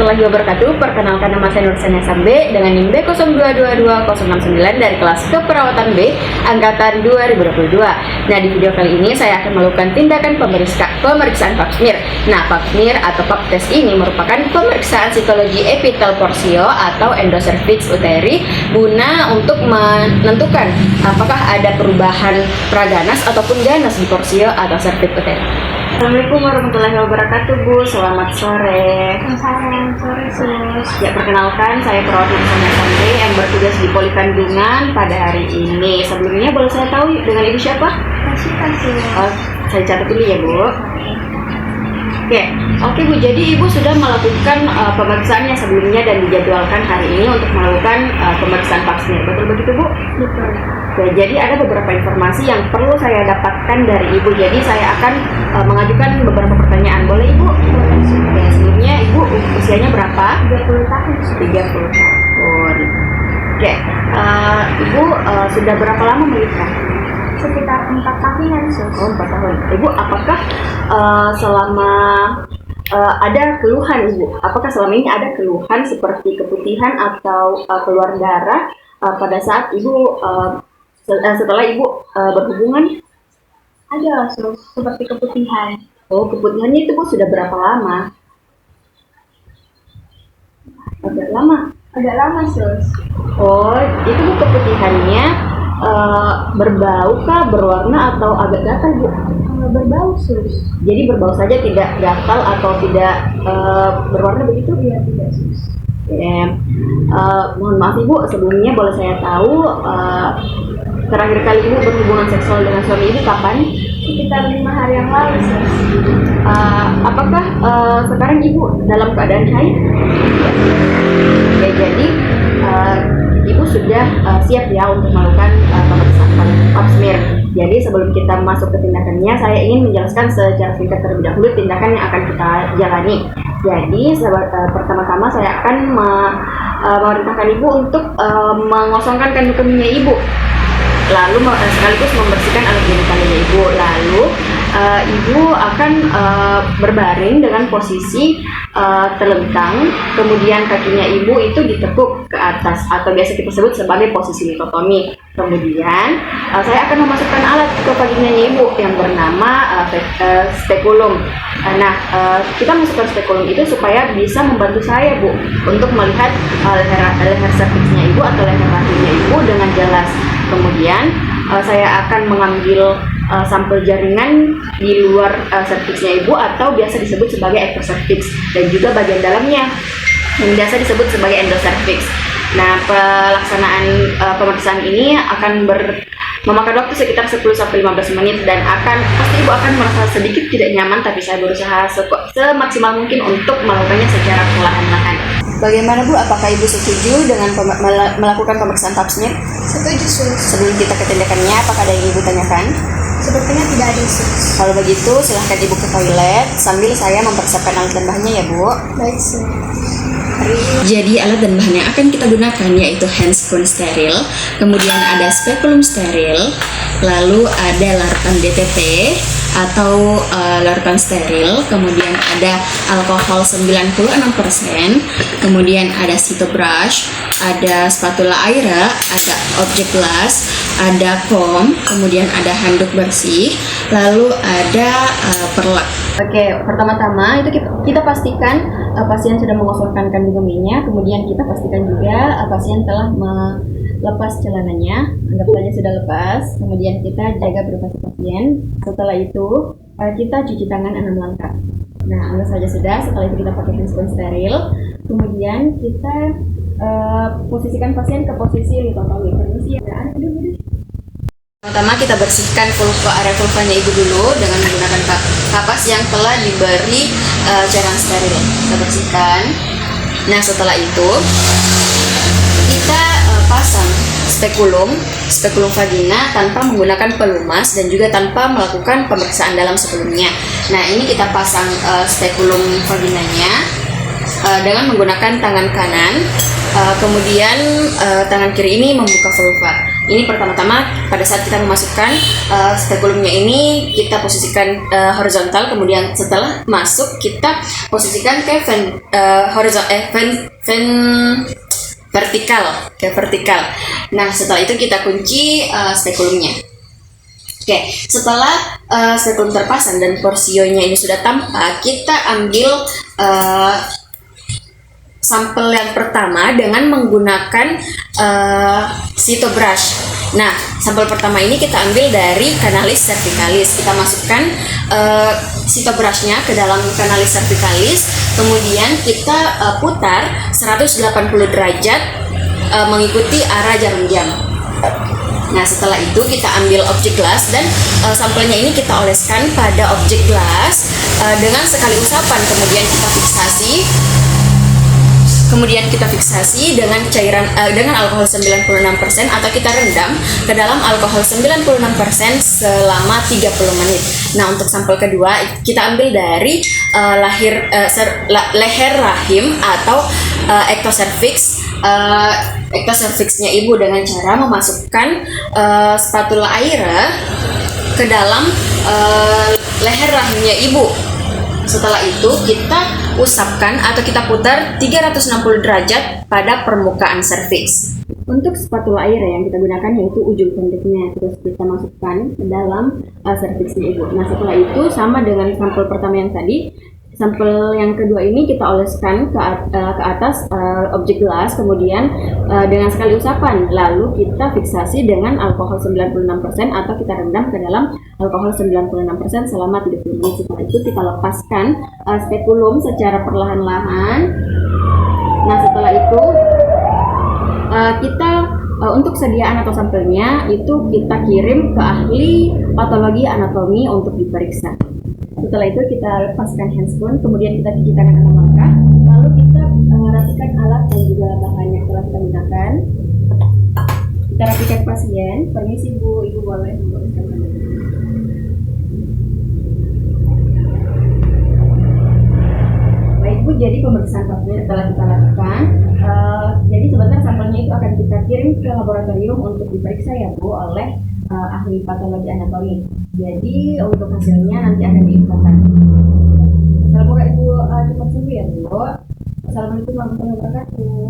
warahmatullahi wabarakatuh. Perkenalkan, nama saya Nursania Sambe dengan NIM B0222069 dari kelas keperawatan B angkatan 2022. Nah, di video kali ini saya akan melakukan tindakan pemeriksaan pap smear. Nah, pap smear atau pap test ini merupakan pemeriksaan psikologi epitel porsio atau endocervix uteri guna untuk menentukan apakah ada perubahan praganas ataupun ganas di porsio atau cervix uteri. Assalamualaikum warahmatullahi wabarakatuh, Bu. Selamat sore. Selamat sore, Sus. Ya, perkenalkan, saya perawat Nursania Sambe yang bertugas di Poli Kandungan pada hari ini. Sebelumnya boleh saya tahu dengan Ibu siapa? Kasih. Saya catat dulu ya, Bu. Oke, Bu. Jadi Ibu sudah melakukan pemeriksaan yang sebelumnya dan dijadwalkan hari ini untuk melakukan pemeriksaan pap smear. Betul begitu, Bu? Betul. Oke, jadi ada beberapa informasi yang perlu saya dapatkan dari Ibu. Jadi saya akan mengajukan beberapa pertanyaan. Boleh, Ibu? Oke, sebelumnya Ibu usianya berapa? 30 tahun. 30 tahun. Oke, Ibu sudah berapa lama menikah? Sekitar 4 tahunan, Sus. Oh, 4 tahun. Ibu, apakah selama ada keluhan, Ibu? Apakah selama ini ada keluhan seperti keputihan atau keluar darah pada saat Ibu setelah Ibu berhubungan? Ada, Sus. Seperti keputihan. Oh, keputihannya itu, Bu, sudah berapa lama? Agak lama. Agak lama, Sus. Oh, itu, Bu, keputihannya berbau kah, berwarna atau agak gatal, Bu? Berbau, Sus. Jadi berbau saja, tidak gatal atau tidak berwarna begitu? Iya, tidak, Sus. Mohon maaf, Ibu, sebelumnya boleh saya tahu terakhir kali Ibu berhubungan seksual dengan suami Ibu kapan? Sekitar 5 hari yang lalu, Sus. Apakah sekarang Ibu dalam keadaan haid? Jadi Ibu sudah siap ya untuk melakukan pemeriksaan pap smear. Jadi sebelum kita masuk ke tindakannya, saya ingin menjelaskan secara singkat terlebih dahulu tindakan yang akan kita jalani. Jadi pertama-tama saya akan memerintahkan Ibu untuk mengosongkan kandung kemihnya Ibu, lalu sekaligus membersihkan alat genitalnya Ibu. Lalu Ibu akan berbaring dengan posisi terlentang, kemudian kakinya Ibu itu ditekuk ke atas atau biasa kita sebut sebagai posisi litotomi. Kemudian saya akan memasukkan alat ke vaginanya Ibu yang bernama spekulum. Nah, kita masukkan spekulum itu supaya bisa membantu saya, Bu, untuk melihat leher cervixnya Ibu atau leher rahimnya Ibu dengan jelas. Kemudian saya akan mengambil sampel jaringan di luar cervixnya Ibu atau biasa disebut sebagai ectocervix, dan juga bagian dalamnya yang biasa disebut sebagai endocervix. Nah, pelaksanaan pemeriksaan ini akan memakan waktu sekitar 10-15 menit dan pasti Ibu akan merasa sedikit tidak nyaman, tapi saya berusaha semaksimal mungkin untuk melakukannya secara perlahan-lahan. Bagaimana, Bu? Apakah Ibu setuju dengan melakukan pemeriksaan pap smear? Setuju, Sus. Sebelum kita ke tindakannya, apakah ada yang Ibu tanyakan? Sepertinya tidak ada, Sus. Kalau begitu, silahkan Ibu ke toilet sambil saya mempersiapkan alat dan bahannya ya, Bu. Baik, Sus. Jadi alat dan bahan yang akan kita gunakan yaitu hand spoon steril, kemudian ada spekulum steril, lalu ada larutan DTP atau larutan steril, kemudian ada alkohol 96%, kemudian ada Cytobrush, ada spatula Aira, ada objek las, ada comb, kemudian ada handuk bersih, lalu ada perlak. Oke, pertama-tama itu kita pastikan pasien sudah mengosongkan kandung kemihnya, kemudian kita pastikan juga pasien telah melepas celananya, anggap saja sudah lepas, kemudian kita jaga privasi pasien. Setelah itu kita cuci tangan 6 langkah. Nah, anggap saja sudah. Setelah itu kita pakai hand spoon steril, kemudian kita posisikan pasien ke posisi litotomi. Permisi ya, pertama kita bersihkan area vulvanya Ibu dulu dengan menggunakan kapas yang telah diberi cairan steril. Kita bersihkan. Nah, setelah itu kita pasang spekulum vagina tanpa menggunakan pelumas dan juga tanpa melakukan pemeriksaan dalam sebelumnya. Nah, ini kita pasang spekulum vaginanya dengan menggunakan tangan kanan, kemudian tangan kiri ini membuka vulva. Ini pertama-tama pada saat kita memasukkan spekulumnya ini kita posisikan horizontal, kemudian setelah masuk kita posisikan ke vertikal. Nah, setelah itu kita kunci spekulumnya. Oke, setelah spekulum terpasang dan porsionya ini sudah tampak, kita ambil sampel yang pertama dengan menggunakan cytobrush. Nah, sampel pertama ini kita ambil dari canalis cervicalis. Kita masukkan cytobrushnya ke dalam canalis cervicalis, kemudian kita putar 180 derajat mengikuti arah jarum jam. Nah, setelah itu kita ambil objek gelas dan sampelnya ini kita oleskan pada objek gelas dengan sekali usapan, kemudian kita fiksasi dengan cairan dengan alkohol 96% atau kita rendam ke dalam alkohol 96% selama 30 menit. Nah, untuk sampel kedua kita ambil dari leher rahim atau ectocervixnya ibu dengan cara memasukkan spatula air ke dalam leher rahimnya ibu. Setelah itu kita usapkan atau kita putar 360 derajat pada permukaan serviks. Untuk spatula air yang kita gunakan yaitu ujung pendeknya, terus kita masukkan ke dalam serviksnya ibu. Nah, setelah itu sama dengan sampel pertama yang tadi, sampel yang kedua ini kita oleskan ke atas objek gelas, kemudian dengan sekali usapan, lalu kita fiksasi dengan alkohol 96% atau kita rendam ke dalam alkohol 96% selama 30 menit. Setelah itu kita lepaskan spekulum secara perlahan-lahan. Nah, setelah itu kita untuk sediaan atau sampelnya itu kita kirim ke ahli patologi anatomi untuk diperiksa. Setelah itu kita lepaskan handscoon, kemudian kita cuci tangan 6 langkah, lalu kita rapikan alat dan juga bahan yang telah kita gunakan. Kita rapikan pasien. Permisi Bu, Ibu boleh membersihkan tangan. Baik Bu, jadi pemeriksaan pasien telah kita lakukan. Jadi sebentar sampelnya itu akan kita kirim ke laboratorium untuk diperiksa ya Bu oleh ahli patologi anatomi. Jadi untuk hasilnya nanti akan diinfokan. Semoga Ibu cepat sembuh ya Bu. Assalamualaikum warahmatullahi wabarakatuh.